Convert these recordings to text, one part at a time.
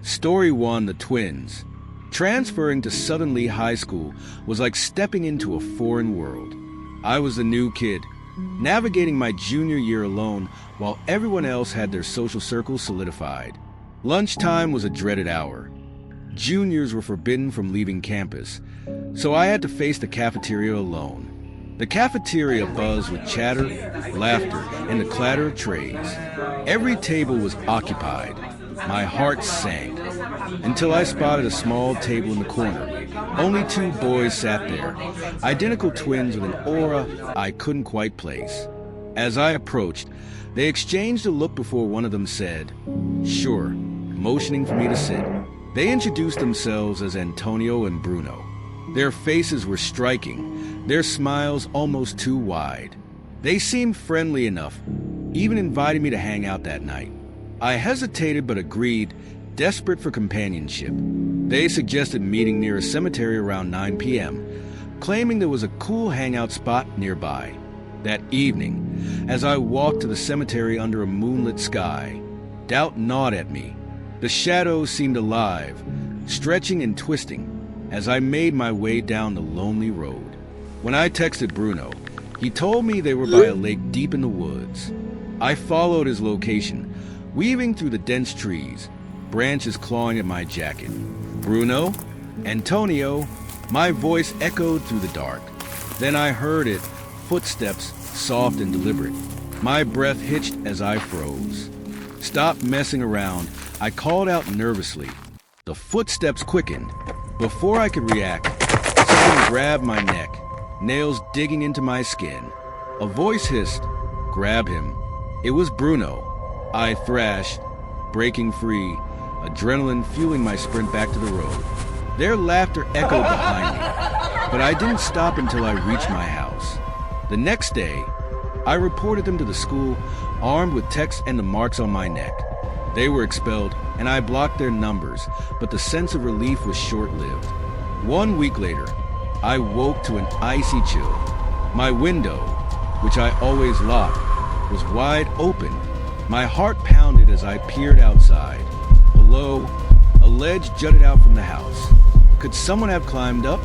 Story 1, The Twins. Transferring to Southern Lee High School was like stepping into a foreign world. I was the new kid, navigating my junior year alone while everyone else had their social circles solidified. Lunchtime was a dreaded hour. Juniors were forbidden from leaving campus, so I had to face the cafeteria alone. The cafeteria buzzed with chatter, laughter, and the clatter of trays. Every table was occupied. My heart sank until I spotted a small table in the corner. Only 2 boys sat there, identical twins with an aura I couldn't quite place. As I approached, they exchanged a look before one of them said, "Sure," motioning for me to sit. They introduced themselves as Antonio and Bruno. Their faces were striking, their smiles almost too wide. They seemed friendly enough, even invited me to hang out that night. I hesitated but agreed, desperate for companionship. They suggested meeting near a cemetery around 9 p.m., claiming there was a cool hangout spot nearby. That evening, as I walked to the cemetery under a moonlit sky, doubt gnawed at me. The shadows seemed alive, stretching and twisting, as I made my way down the lonely road. When I texted Bruno, he told me they were by a lake deep in the woods. I followed his location, weaving through the dense trees, branches clawing at my jacket. "Bruno? Antonio?" My voice echoed through the dark. Then I heard it, footsteps, soft and deliberate. My breath hitched as I froze. "Stop messing around," I called out nervously. The footsteps quickened. Before I could react, something grabbed my neck, nails digging into my skin. A voice hissed, "Grab him." It was Bruno. I thrashed, breaking free, adrenaline fueling my sprint back to the road. Their laughter echoed behind me, but I didn't stop until I reached my house. The next day, I reported them to the school, armed with texts and the marks on my neck. They were expelled, and I blocked their numbers, but the sense of relief was short-lived. 1 week later, I woke to an icy chill. My window, which I always locked, was wide open. My heart pounded as I peered outside. Below, a ledge jutted out from the house. Could someone have climbed up?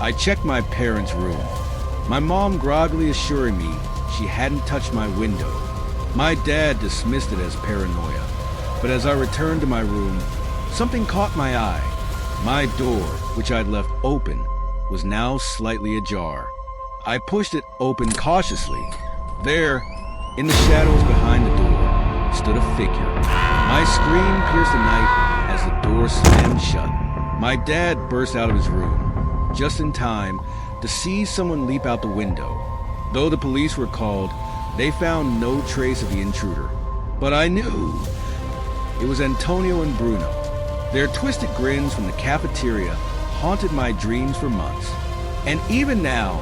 I checked my parents' room, my mom groggily assuring me she hadn't touched my window. My dad dismissed it as paranoia, but as I returned to my room, something caught my eye. My door, which I'd left open, was now slightly ajar. I pushed it open cautiously. There, in the shadows behind the door, stood a figure. My scream pierced the night as the door slammed shut. My dad burst out of his room, just in time to see someone leap out the window. Though the police were called, they found no trace of the intruder. But I knew it was Antonio and Bruno. Their twisted grins from the cafeteria haunted my dreams for months. And even now,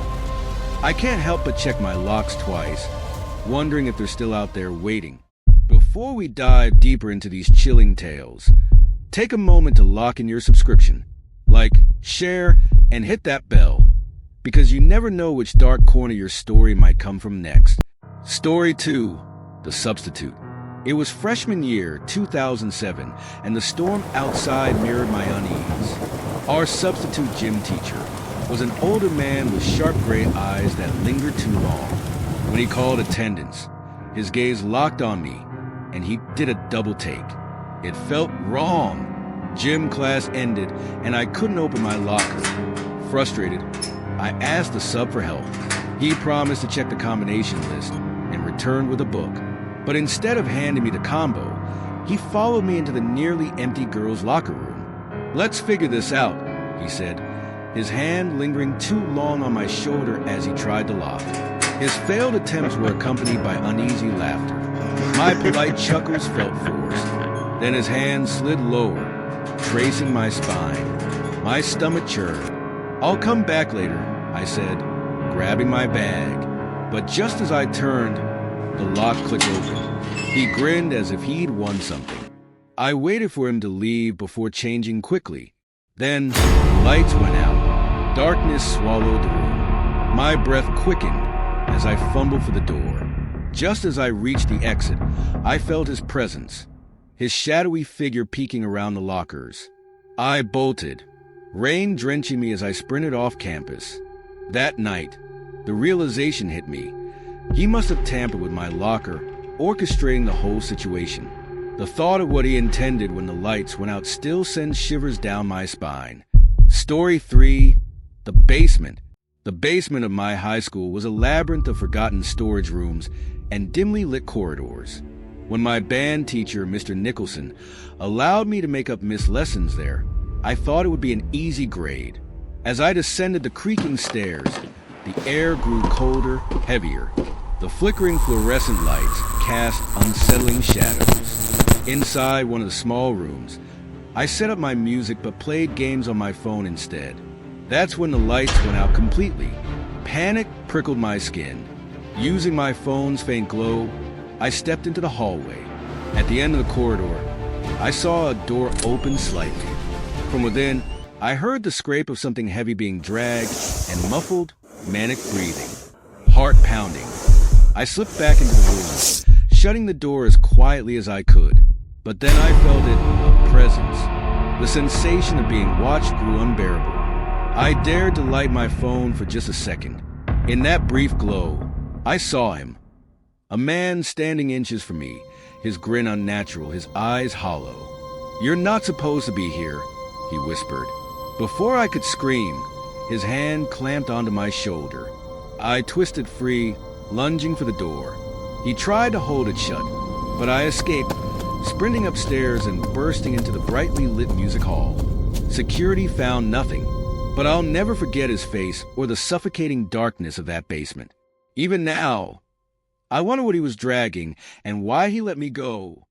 I can't help but check my locks twice, wondering if they're still out there waiting. Before we dive deeper into these chilling tales, take a moment to lock in your subscription, like, share, and hit that bell, because you never know which dark corner your story might come from next. Story 2, The Substitute. It was freshman year 2007, and the storm outside mirrored my unease. Our substitute gym teacher was an older man with sharp gray eyes that lingered too long. When he called attendance, his gaze locked on me, and he did a double take. It felt wrong. Gym class ended, and I couldn't open my locker. Frustrated, I asked the sub for help. He promised to check the combination list and returned with a book. But instead of handing me the combo, he followed me into the nearly empty girls' locker room. "Let's figure this out," he said, his hand lingering too long on my shoulder as he tried to lock. His failed attempts were accompanied by uneasy laughter. My polite chuckles felt forced. Then his hand slid lower, tracing my spine. My stomach churned. "I'll come back later," I said, grabbing my bag. But just as I turned, the lock clicked open. He grinned as if he'd won something. I waited for him to leave before changing quickly. Then, the lights went out. Darkness swallowed the room. My breath quickened as I fumbled for the door. Just as I reached the exit, I felt his presence. his shadowy figure peeking around the lockers. I bolted, rain drenching me as I sprinted off campus. That night, the realization hit me. He must have tampered with my locker, orchestrating the whole situation. The thought of what he intended when the lights went out still sends shivers down my spine. Story 3, the basement. The basement of my high school was a labyrinth of forgotten storage rooms and dimly lit corridors. When my band teacher, Mr. Nicholson, allowed me to make up missed lessons there, I thought it would be an easy grade. As I descended the creaking stairs, the air grew colder, heavier. The flickering fluorescent lights cast unsettling shadows. Inside one of the small rooms, I set up my music but played games on my phone instead. That's when the lights went out completely. Panic prickled my skin. Using my phone's faint glow, I stepped into the hallway. At the end of the corridor, I saw a door open slightly. From within, I heard the scrape of something heavy being dragged and muffled, manic breathing. Heart pounding. I slipped back into the room, shutting the door as quietly as I could. But then I felt it, a presence. The sensation of being watched grew unbearable. I dared to light my phone for just a second. In that brief glow, I saw him. A man standing inches from me, his grin unnatural, his eyes hollow. "You're not supposed to be here," he whispered. Before I could scream, his hand clamped onto my shoulder. I twisted free, lunging for the door. He tried to hold it shut, but I escaped, sprinting upstairs and bursting into the brightly lit music hall. Security found nothing, but I'll never forget his face or the suffocating darkness of that basement. Even now, I wonder what he was dragging and why he let me go.